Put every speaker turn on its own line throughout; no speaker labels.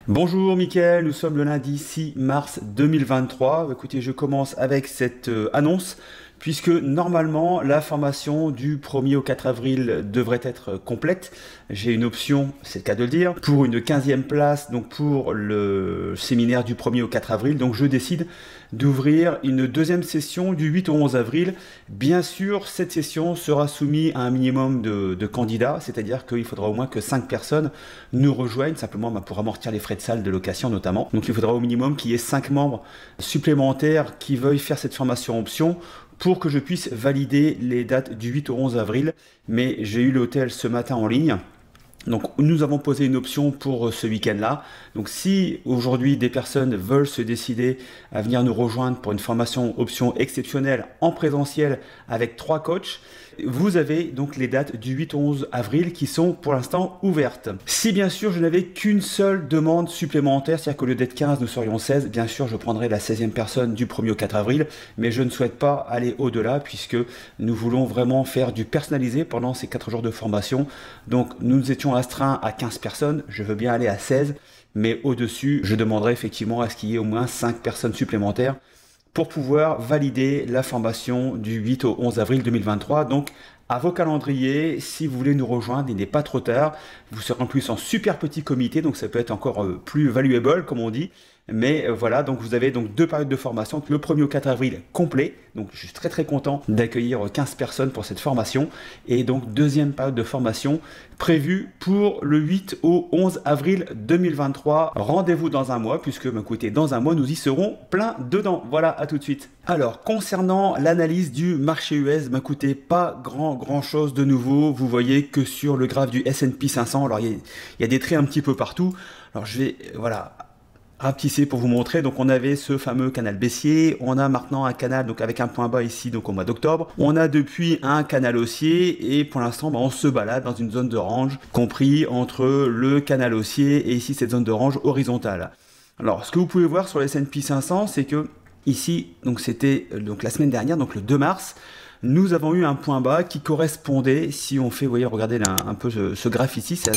Bonjour Mickaël, nous sommes le lundi 6 mars 2023. Écoutez, je commence avec cette annonce puisque normalement la formation du 1er au 4 avril devrait être complète. J'ai une option, c'est le cas de le dire, pour une 15e place, donc pour le séminaire du 1er au 4 avril. Donc je décide d'ouvrir une deuxième session du 8 au 11 avril. Bien sûr, cette session sera soumise à un minimum de candidats, c'est-à-dire qu'il faudra au moins que 5 personnes nous rejoignent, simplement pour amortir les frais de salle de location notamment. Donc il faudra au minimum qu'il y ait 5 membres supplémentaires qui veuillent faire cette formation option pour que je puisse valider les dates du 8 au 11 avril. Mais j'ai eu l'hôtel ce matin en ligne. Donc nous avons posé une option pour ce week-end-là. Donc si aujourd'hui des personnes veulent se décider à venir nous rejoindre pour une formation option exceptionnelle en présentiel avec 3 coachs, vous avez donc les dates du 8 au 11 avril qui sont pour l'instant ouvertes. Si bien sûr je n'avais qu'une seule demande supplémentaire, c'est-à-dire qu'au lieu d'être 15, nous serions 16, bien sûr je prendrai la 16e personne du 1er au 4 avril, mais je ne souhaite pas aller au-delà puisque nous voulons vraiment faire du personnalisé pendant ces 4 jours de formation. Donc nous nous étions astreints à 15 personnes, je veux bien aller à 16, mais au-dessus, je demanderai effectivement à ce qu'il y ait au moins 5 personnes supplémentaires pour pouvoir valider la formation du 8 au 11 avril 2023. Donc, à vos calendriers, si vous voulez nous rejoindre, il n'est pas trop tard. Vous serez en plus en super petit comité, donc ça peut être encore plus valuable, comme on dit. Mais voilà, donc vous avez donc 2 périodes de formation. Le 1er au 4 avril complet, donc je suis très content d'accueillir 15 personnes pour cette formation. Et donc deuxième période de formation prévue pour le 8 au 11 avril 2023. Rendez-vous dans un mois, puisque écoutez, dans un mois, nous y serons plein dedans. Voilà, à tout de suite. Alors, concernant l'analyse du marché US, écoutez, pas grand chose de nouveau. Vous voyez que sur le graphe du S&P 500, alors il y a des traits un petit peu partout. Alors je vais, voilà, rapetisser pour vous montrer. Donc on avait ce fameux canal baissier, on a maintenant un canal donc avec un point bas ici donc au mois d'octobre, on a depuis un canal haussier et pour l'instant on se balade dans une zone de range compris entre le canal haussier et ici cette zone de range horizontale. Alors ce que vous pouvez voir sur le S&P 500, c'est que ici donc c'était donc la semaine dernière, donc le 2 mars, nous avons eu un point bas qui correspondait, si on fait, vous voyez, regardez là, un peu ce graphe ici, c'est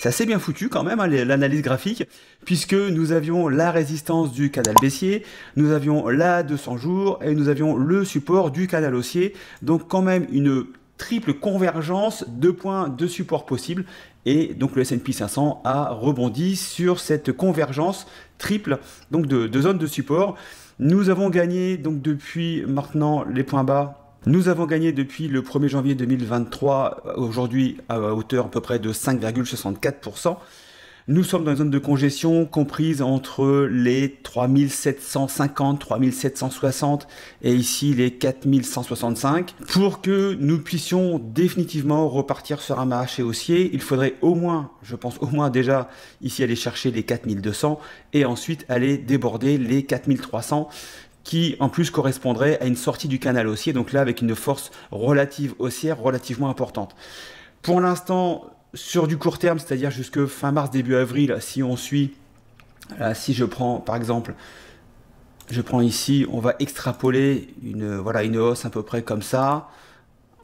assez bien foutu quand même, hein, l'analyse graphique, puisque nous avions la résistance du canal baissier, nous avions la 200 jours et nous avions le support du canal haussier, donc quand même une triple convergence de points de support possibles. Et donc le S&P 500 a rebondi sur cette convergence triple donc de zones de support. Nous avons gagné donc depuis maintenant les points bas. Nous avons gagné depuis le 1er janvier 2023, aujourd'hui à hauteur à peu près de 5,64%. Nous sommes dans une zone de congestion comprise entre les 3750, 3760 et ici les 4165. Pour que nous puissions définitivement repartir sur un marché haussier, il faudrait au moins, je pense au moins déjà ici aller chercher les 4200 et ensuite aller déborder les 4300. Qui en plus correspondrait à une sortie du canal haussier, donc là avec une force relative haussière relativement importante. Pour l'instant, sur du court terme, c'est-à-dire jusque fin mars, début avril, si on suit, si je prends par exemple, je prends ici, on va extrapoler une hausse à peu près comme ça,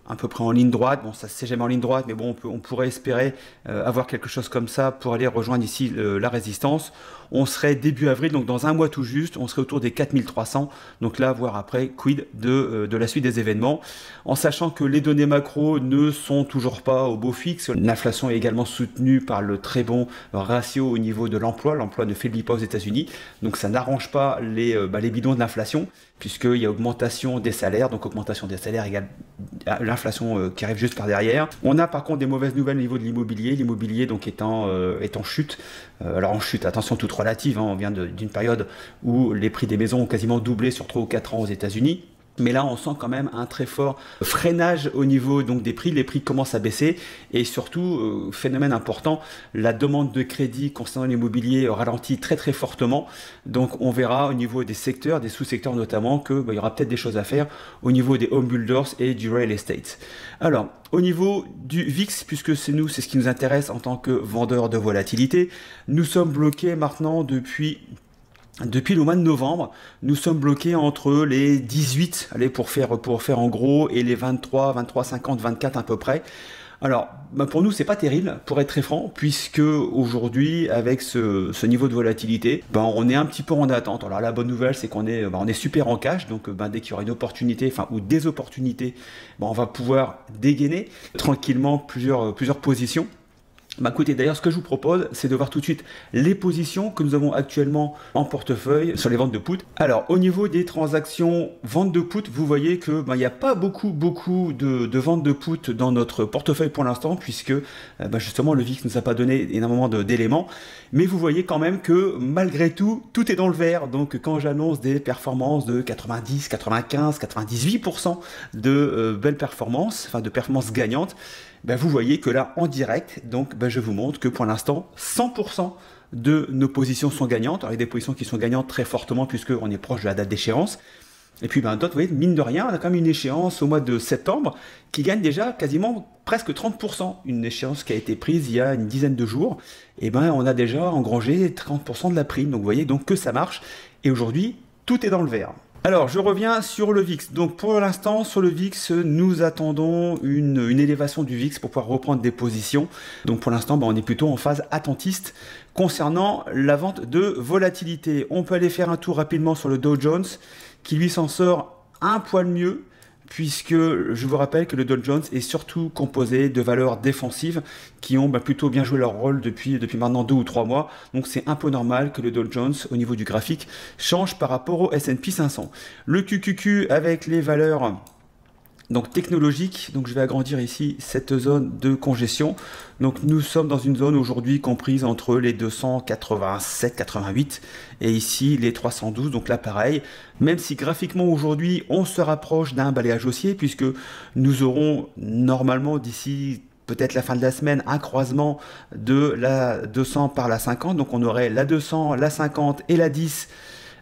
à peu près en ligne droite. Bon, ça c'est jamais en ligne droite, mais bon, on pourrait espérer avoir quelque chose comme ça pour aller rejoindre ici la résistance. On serait début avril, donc dans un mois tout juste, on serait autour des 4300. Donc là, voir après, quid de la suite des événements. En sachant que les données macro ne sont toujours pas au beau fixe. L'inflation est également soutenue par le très bon ratio au niveau de l'emploi. L'emploi ne faiblit pas aux États-Unis. Donc ça n'arrange pas les bidons de l'inflation, puisqu'il y a augmentation des salaires. Donc augmentation des salaires égale l'inflation qui arrive juste par derrière. On a par contre des mauvaises nouvelles au niveau de l'immobilier. L'immobilier donc est en chute. Alors en chute, attention toute relative, hein, on vient d'une période où les prix des maisons ont quasiment doublé sur 3 ou 4 ans aux États-Unis. Mais là, on sent quand même un très fort freinage au niveau donc, des prix. Les prix commencent à baisser et surtout, phénomène important, la demande de crédit concernant l'immobilier ralentit très fortement. Donc on verra au niveau des secteurs, des sous-secteurs notamment, qu'il y aura peut-être des choses à faire au niveau des home builders et du real estate. Alors, au niveau du VIX, puisque c'est ce qui nous intéresse en tant que vendeur de volatilité, nous sommes bloqués maintenant depuis le mois de novembre, nous sommes bloqués entre les 18, allez, pour faire en gros, et les 23, 23, 50, 24 à peu près. Alors, pour nous, c'est pas terrible, pour être très franc, puisque aujourd'hui, avec ce niveau de volatilité, on est un petit peu en attente. Alors, la bonne nouvelle, c'est qu'on est, on est super en cash, donc dès qu'il y aura une opportunité, ou des opportunités, on va pouvoir dégainer tranquillement plusieurs positions. Écoutez, d'ailleurs, ce que je vous propose, c'est de voir tout de suite les positions que nous avons actuellement en portefeuille sur les ventes de put. Alors, au niveau des transactions vente de put, vous voyez que il n'y a pas beaucoup de ventes de put dans notre portefeuille pour l'instant, puisque justement le VIX ne nous a pas donné énormément d'éléments. Mais vous voyez quand même que malgré tout, tout est dans le vert. Donc, quand j'annonce des performances de 90, 95, 98% de belles performances, de performances gagnantes, vous voyez que là, en direct, donc je vous montre que pour l'instant, 100% de nos positions sont gagnantes. Alors, il y a des positions qui sont gagnantes très fortement puisqu'on est proche de la date d'échéance. Et puis d'autres, vous voyez, mine de rien, on a quand même une échéance au mois de septembre qui gagne déjà quasiment presque 30%. Une échéance qui a été prise il y a une dizaine de jours. Et on a déjà engrangé 30% de la prime. Donc vous voyez donc que ça marche. Et aujourd'hui, tout est dans le vert. Alors, je reviens sur le VIX. Donc, pour l'instant, sur le VIX, nous attendons une élévation du VIX pour pouvoir reprendre des positions. Donc, pour l'instant, on est plutôt en phase attentiste concernant la vente de volatilité. On peut aller faire un tour rapidement sur le Dow Jones, qui lui s'en sort un poil mieux, puisque je vous rappelle que le Dow Jones est surtout composé de valeurs défensives qui ont plutôt bien joué leur rôle depuis maintenant 2 ou 3 mois. Donc c'est un peu normal que le Dow Jones, au niveau du graphique, change par rapport au S&P 500. Le QQQ avec les valeurs technologiques, donc je vais agrandir ici cette zone de congestion. Donc nous sommes dans une zone aujourd'hui comprise entre les 287, 88 et ici les 312. Donc là pareil, même si graphiquement aujourd'hui on se rapproche d'un balayage haussier puisque nous aurons normalement d'ici peut-être la fin de la semaine un croisement de la 200 par la 50. Donc on aurait la 200, la 50 et la 10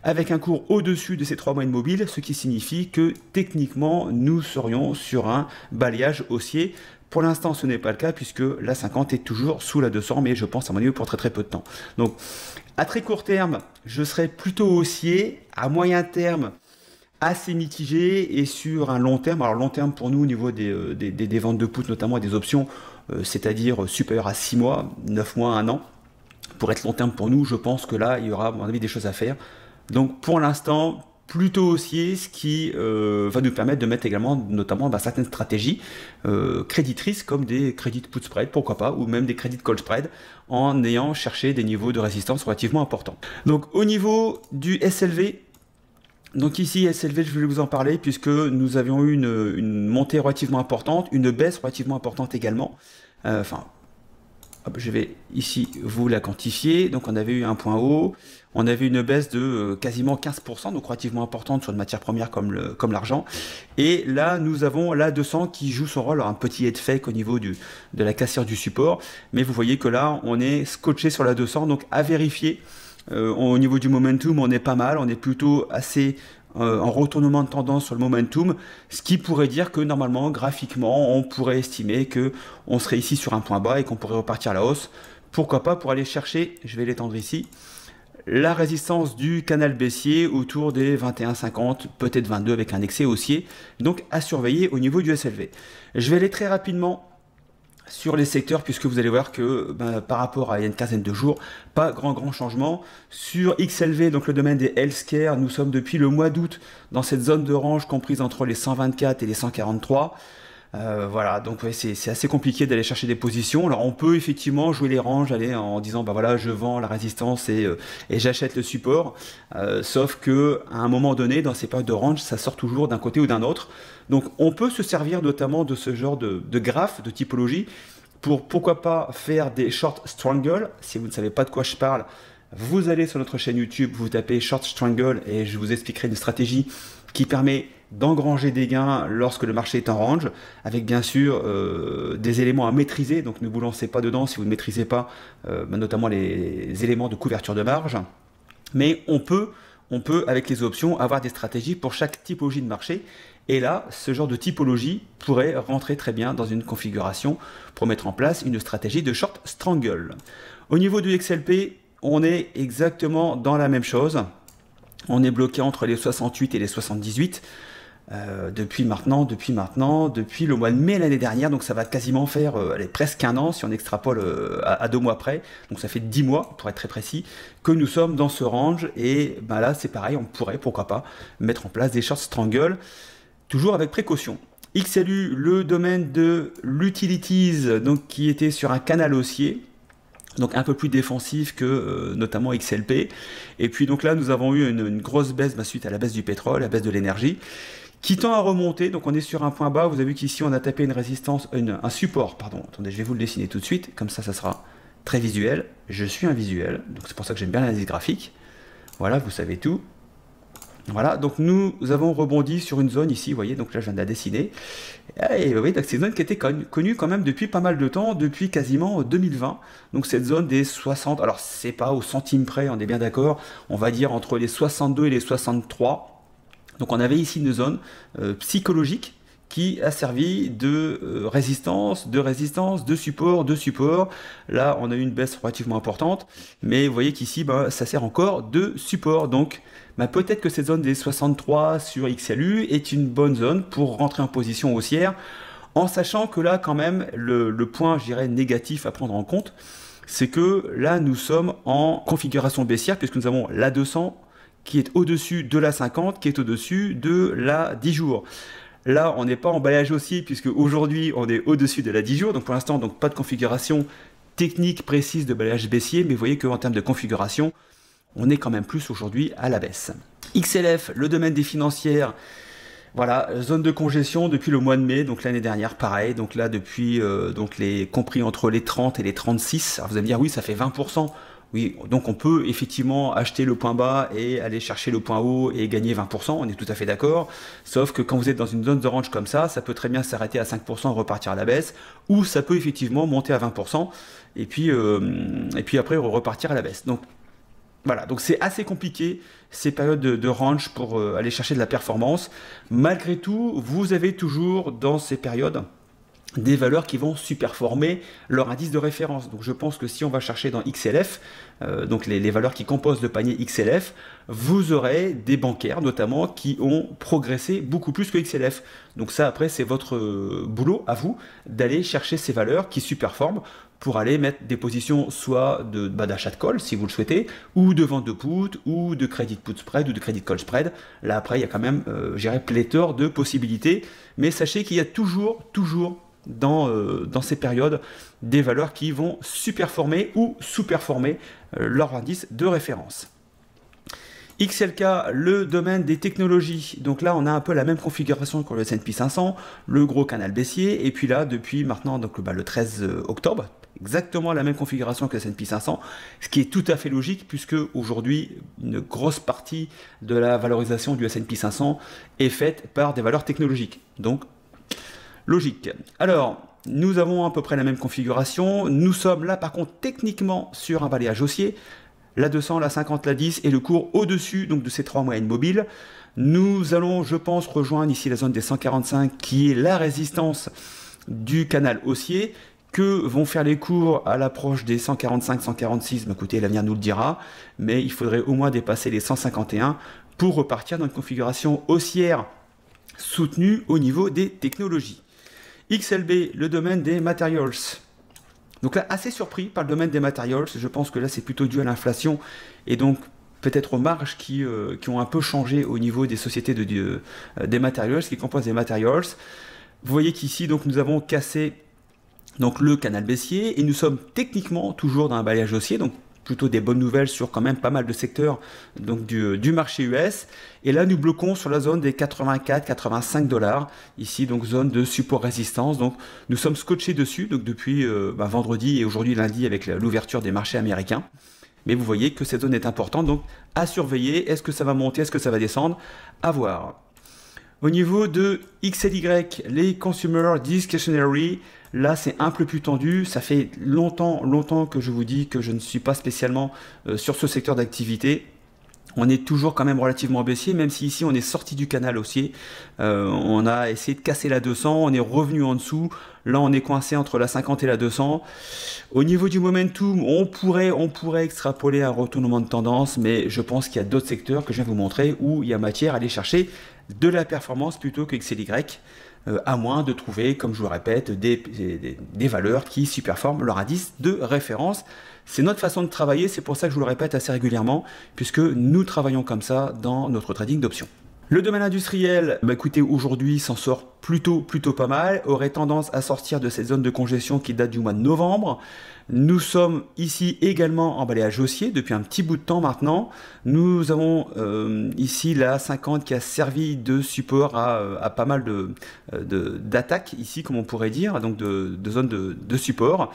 avec un cours au-dessus de ces 3 moyennes mobiles, ce qui signifie que techniquement nous serions sur un balayage haussier. Pour l'instant ce n'est pas le cas puisque la 50 est toujours sous la 200, mais je pense à mon avis pour très peu de temps. Donc à très court terme je serai plutôt haussier, à moyen terme assez mitigé, et sur un long terme, alors long terme pour nous au niveau des ventes de put notamment et des options, c'est-à-dire supérieur à 6 mois, 9 mois, 1 an, pour être long terme pour nous, je pense que là il y aura à mon avis des choses à faire. Donc pour l'instant, plutôt haussier, ce qui va nous permettre de mettre également notamment certaines stratégies créditrices comme des crédits put spread, pourquoi pas, ou même des crédits call spread, en ayant cherché des niveaux de résistance relativement importants. Donc au niveau du SLV, donc ici SLV, je voulais vous en parler puisque nous avions eu une montée relativement importante, une baisse relativement importante également. Je vais ici vous la quantifier. Donc on avait eu un point haut, on avait une baisse de quasiment 15%, donc relativement importante sur une matière première comme l'argent. Et là nous avons la 200 qui joue son rôle, un petit head fake au niveau de la caissière du support. Mais vous voyez que là on est scotché sur la 200, donc à vérifier. Au niveau du momentum on est pas mal, on est plutôt assez en retournement de tendance sur le momentum, ce qui pourrait dire que normalement graphiquement on pourrait estimer que on serait ici sur un point bas et qu'on pourrait repartir à la hausse. Pourquoi pas pour aller chercher, je vais l'étendre ici, la résistance du canal baissier autour des 21,50, peut-être 22 avec un excès haussier, donc à surveiller au niveau du SLV. Je vais aller très rapidement sur les secteurs, puisque vous allez voir que par rapport à il y a une quinzaine de jours, pas grand changement. Sur XLV, donc le domaine des healthcare, nous sommes depuis le mois d'août dans cette zone de range comprise entre les 124 et les 143. Voilà, donc ouais, c'est assez compliqué d'aller chercher des positions. Alors on peut effectivement jouer les ranges, aller en disant voilà, je vends la résistance et j'achète le support, sauf que à un moment donné dans ces périodes de range ça sort toujours d'un côté ou d'un autre. Donc on peut se servir notamment de ce genre de graphe, de typologie, pour pourquoi pas faire des short strangle. Si vous ne savez pas de quoi je parle, vous allez sur notre chaîne YouTube, vous tapez short strangle et je vous expliquerai une stratégie qui permet d'engranger des gains lorsque le marché est en range, avec bien sûr des éléments à maîtriser. Donc ne vous lancez pas dedans si vous ne maîtrisez pas notamment les éléments de couverture de marge. Mais on peut avec les options avoir des stratégies pour chaque typologie de marché. Et là, ce genre de typologie pourrait rentrer très bien dans une configuration pour mettre en place une stratégie de short strangle. Au niveau du XLP, on est exactement dans la même chose. On est bloqué entre les 68 et les 78. depuis le mois de mai l'année dernière, donc ça va quasiment faire presque un an si on extrapole à 2 mois près, donc ça fait 10 mois pour être très précis, que nous sommes dans ce range, et ben là c'est pareil, on pourrait, pourquoi pas, mettre en place des short strangle, toujours avec précaution. XLU, le domaine de l'utilities, donc qui était sur un canal haussier, donc un peu plus défensif que notamment XLP, et puis donc là nous avons eu une grosse baisse suite à la baisse du pétrole, la baisse de l'énergie, qui tend à remonter, donc on est sur un point bas, vous avez vu qu'ici on a tapé une résistance, un support, pardon, attendez, je vais vous le dessiner tout de suite, comme ça sera très visuel, je suis un visuel, donc c'est pour ça que j'aime bien l'analyse graphique, voilà, vous savez tout. Voilà, donc nous avons rebondi sur une zone ici, vous voyez, donc là je viens de la dessiner, et vous voyez, c'est une zone qui était connue quand même depuis pas mal de temps, depuis quasiment 2020, donc cette zone des 60, alors c'est pas au centime près, on est bien d'accord, on va dire entre les 62 et les 63, donc on avait ici une zone psychologique qui a servi de résistance, de support. Là, on a eu une baisse relativement importante, mais vous voyez qu'ici, ça sert encore de support. Donc, peut-être que cette zone des 63 sur XLU est une bonne zone pour rentrer en position haussière, en sachant que là, quand même, le point, je dirais, négatif à prendre en compte, c'est que là, nous sommes en configuration baissière, puisque nous avons la 200, qui est au-dessus de la 50, qui est au-dessus de la 10 jours. Là, on n'est pas en balayage haussier, puisque aujourd'hui, on est au-dessus de la 10 jours. Donc pour l'instant, pas de configuration technique précise de balayage baissier, mais vous voyez qu'en termes de configuration, on est quand même plus aujourd'hui à la baisse. XLF, le domaine des financières, voilà, zone de congestion depuis le mois de mai, donc l'année dernière, pareil. Donc là, depuis, compris entre les 30 et les 36. Alors vous allez me dire, oui, ça fait 20%. Oui, donc on peut effectivement acheter le point bas et aller chercher le point haut et gagner 20%, on est tout à fait d'accord. Sauf que quand vous êtes dans une zone de range comme ça peut très bien s'arrêter à 5%, repartir à la baisse, ou ça peut effectivement monter à 20%, et puis après repartir à la baisse. Donc voilà, donc c'est assez compliqué ces périodes de range pour aller chercher de la performance. Malgré tout, vous avez toujours dans ces périodes des valeurs qui vont superformer leur indice de référence. Donc je pense que si on va chercher dans XLF, donc les valeurs qui composent le panier XLF, vous aurez des bancaires notamment qui ont progressé beaucoup plus que XLF. Donc ça après c'est votre boulot à vous d'aller chercher ces valeurs qui superforment pour aller mettre des positions soit d'achat de call si vous le souhaitez, ou de vente de put, ou de credit put spread, ou de credit call spread. Là après il y a quand même, je dirais, pléthore de possibilités, mais sachez qu'il y a toujours dans ces périodes des valeurs qui vont superformer ou sous-performer leur indice de référence. XLK, le domaine des technologies. Donc là, on a un peu la même configuration que le S&P 500, le gros canal baissier, et puis là, depuis maintenant le 13 octobre, exactement la même configuration que le S&P 500, ce qui est tout à fait logique, puisque aujourd'hui, une grosse partie de la valorisation du S&P 500 est faite par des valeurs technologiques. Donc, logique. Alors, nous avons à peu près la même configuration. Nous sommes là, par contre, techniquement sur un balayage haussier. La 200, la 50, la 10 et le cours au-dessus donc de ces 3 moyennes mobiles. Nous allons, je pense, rejoindre ici la zone des 145 qui est la résistance du canal haussier. Que vont faire les cours à l'approche des 145, 146? Écoutez, l'avenir nous le dira. Mais il faudrait au moins dépasser les 151 pour repartir dans une configuration haussière soutenue au niveau des technologies. XLB, le domaine des materials. Donc là, assez surpris par le domaine des materials. Je pense que là, c'est plutôt dû à l'inflation et donc peut-être aux marges qui ont un peu changé au niveau des sociétés des materials, qui composent des materials. Vous voyez qu'ici, donc, nous avons cassé le canal baissier et nous sommes techniquement toujours dans un balayage haussier. Donc, plutôt des bonnes nouvelles sur quand même pas mal de secteurs donc du marché US. Et là, nous bloquons sur la zone des 84-85 $. Ici, donc zone de support-résistance. Donc, nous sommes scotchés dessus donc depuis vendredi et aujourd'hui lundi avec l'ouverture des marchés américains. Mais vous voyez que cette zone est importante. Donc, à surveiller. Est-ce que ça va monter? Est-ce que ça va descendre? À voir. Au niveau de XLY, les Consumer Discretionary, là c'est un peu plus tendu. Ça fait longtemps que je vous dis que je ne suis pas spécialement sur ce secteur d'activité. On est toujours quand même relativement baissier, même si ici on est sorti du canal haussier. On a essayé de casser la 200, on est revenu en dessous. Là on est coincé entre la 50 et la 200. Au niveau du momentum, on pourrait extrapoler un retournement de tendance, mais je pense qu'il y a d'autres secteurs que je viens vous montrer où il y a matière à aller chercher de la performance plutôt que XLY. À moins de trouver, comme je vous le répète, des valeurs qui surperforment leur indice de référence. C'est notre façon de travailler, c'est pour ça que je vous le répète assez régulièrement, puisque nous travaillons comme ça dans notre trading d'options. Le domaine industriel, écoutez, aujourd'hui s'en sort plutôt pas mal, aurait tendance à sortir de cette zone de congestion qui date du mois de novembre. Nous sommes ici également en balayage haussier depuis un petit bout de temps maintenant. Nous avons ici la 50 qui a servi de support à pas mal d'attaques ici, comme on pourrait dire, donc de zone de support.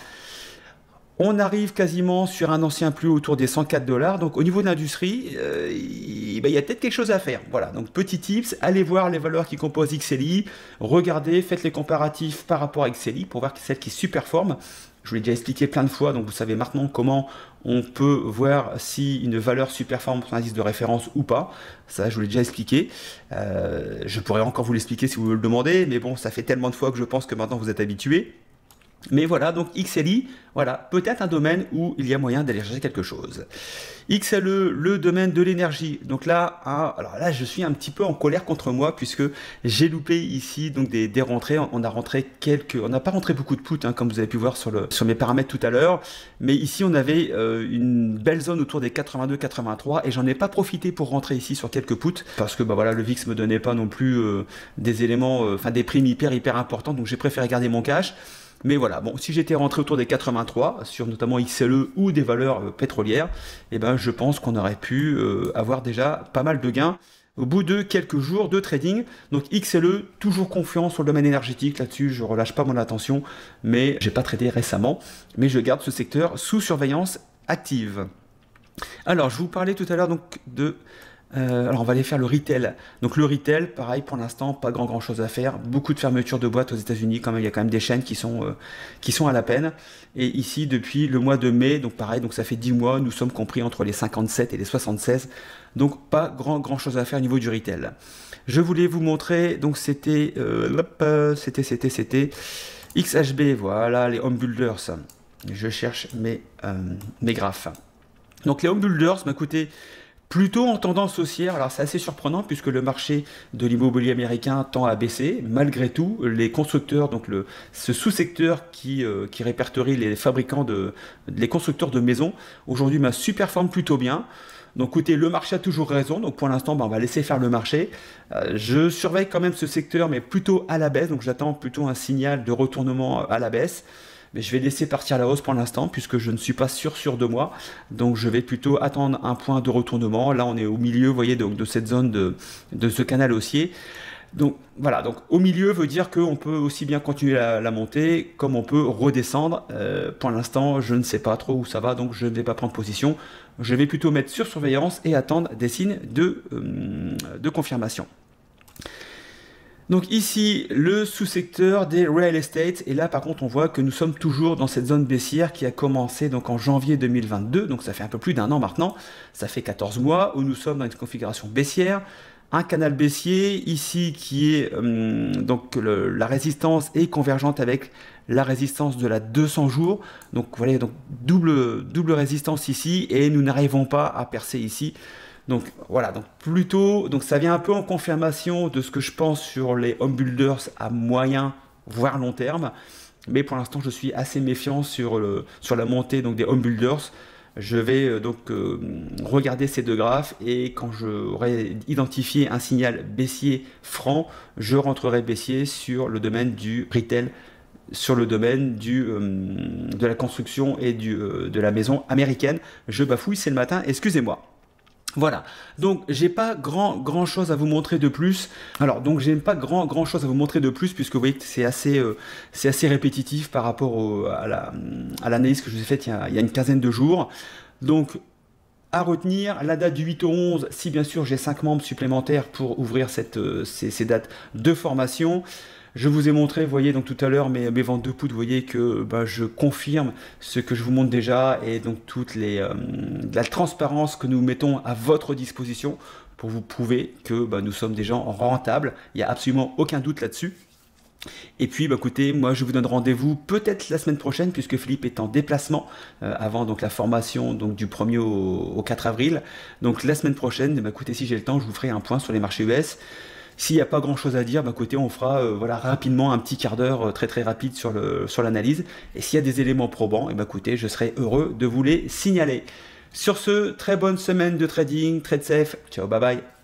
On arrive quasiment sur un ancien plus haut autour des 104 $. Donc au niveau de l'industrie, il y a peut-être quelque chose à faire. Voilà, donc petit tips, allez voir les valeurs qui composent XLI, regardez, faites les comparatifs par rapport à XLI pour voir celles qui surperforment. Je vous l'ai déjà expliqué plein de fois, donc vous savez maintenant comment on peut voir si une valeur surperforme pour un indice de référence ou pas. Ça, je vous l'ai déjà expliqué. Je pourrais encore vous l'expliquer si vous le demandez, mais bon, ça fait tellement de fois que je pense que maintenant vous êtes habitués. Mais voilà, donc XLI, voilà, peut-être un domaine où il y a moyen d'aller chercher quelque chose. XLE, le domaine de l'énergie. Donc là, alors là, je suis un petit peu en colère contre moi puisque j'ai loupé ici donc des rentrées. On n'a pas rentré beaucoup de puts, comme vous avez pu voir sur mes paramètres tout à l'heure. Mais ici, on avait une belle zone autour des 82-83 et j'en ai pas profité pour rentrer ici sur quelques puts parce que voilà, le VIX me donnait pas non plus des éléments, des primes hyper importants. Donc j'ai préféré garder mon cash. Mais voilà, bon, si j'étais rentré autour des 83, sur notamment XLE ou des valeurs pétrolières, je pense qu'on aurait pu avoir déjà pas mal de gains au bout de quelques jours de trading. Donc XLE, toujours confiant sur le domaine énergétique, là-dessus je relâche pas mon attention, mais j'ai pas tradé récemment, mais je garde ce secteur sous surveillance active. Alors, je vous parlais tout à l'heure donc de... alors on va aller faire le retail. Donc le retail, pareil pour l'instant, pas grand chose à faire. Beaucoup de fermetures de boîtes aux États-Unis, quand même, il y a quand même des chaînes qui sont à la peine. Et ici, depuis le mois de mai, donc pareil, donc ça fait 10 mois, nous sommes compris entre les 57 et les 76. Donc pas grand chose à faire au niveau du retail. Je voulais vous montrer, donc c'était XHB, voilà, les home builders. Je cherche mes graphes. Donc les home builders, écoutez, plutôt en tendance haussière. Alors c'est assez surprenant puisque le marché de l'immobilier américain tend à baisser. Malgré tout, les constructeurs, donc ce sous-secteur qui répertorie les fabricants les constructeurs de maisons, aujourd'hui superforme plutôt bien. Donc écoutez, le marché a toujours raison, donc pour l'instant on va laisser faire le marché. Je surveille quand même ce secteur, mais plutôt à la baisse, donc j'attends plutôt un signal de retournement à la baisse. Mais je vais laisser partir la hausse pour l'instant puisque je ne suis pas sûr de moi. Donc je vais plutôt attendre un point de retournement. Là on est au milieu, vous voyez, donc de cette zone de ce canal haussier. Donc voilà, donc au milieu veut dire qu'on peut aussi bien continuer la montée comme on peut redescendre. Pour l'instant, je ne sais pas trop où ça va, donc je ne vais pas prendre position. Je vais plutôt mettre sur surveillance et attendre des signes de confirmation. Donc ici, le sous-secteur des real estate, et là par contre on voit que nous sommes toujours dans cette zone baissière qui a commencé donc en janvier 2022, donc ça fait un peu plus d'un an maintenant, ça fait 14 mois où nous sommes dans une configuration baissière, un canal baissier ici qui est donc la résistance est convergente avec la résistance de la 200 jours, donc voilà, donc double résistance ici et nous n'arrivons pas à percer ici. Donc voilà, donc plutôt, donc ça vient un peu en confirmation de ce que je pense sur les home builders à moyen voire long terme, mais pour l'instant je suis assez méfiant sur la montée donc des home builders. Je vais regarder ces deux graphes et quand j'aurai identifié un signal baissier franc, je rentrerai baissier sur le domaine du retail, sur le domaine de la construction et de la maison américaine. Je bafouille, c'est le matin, excusez-moi. Voilà, donc j'ai pas grand chose à vous montrer de plus. Alors donc j'ai pas grand chose à vous montrer de plus puisque vous voyez que c'est assez répétitif par rapport à l'analyse que je vous ai faite il y a une quinzaine de jours. Donc à retenir la date du 8 au 11, si bien sûr j'ai 5 membres supplémentaires pour ouvrir ces dates de formation. Je vous ai montré, vous voyez, donc tout à l'heure mes ventes de poudre, vous voyez que bah, je confirme ce que je vous montre déjà et donc la transparence que nous mettons à votre disposition pour vous prouver que bah, nous sommes des gens rentables. Il n'y a absolument aucun doute là-dessus. Et puis, bah, écoutez, moi, je vous donne rendez-vous peut-être la semaine prochaine, puisque Philippe est en déplacement avant donc la formation donc du 1er au 4 avril. Donc, la semaine prochaine, bah, écoutez, si j'ai le temps, je vous ferai un point sur les marchés US. S'il n'y a pas grand-chose à dire, bah, écoutez, on fera voilà, rapidement un petit quart d'heure très très rapide sur l'analyse. Et s'il y a des éléments probants, et bah, écoutez, je serai heureux de vous les signaler. Sur ce, très bonne semaine de trading, trade safe. Ciao, bye bye.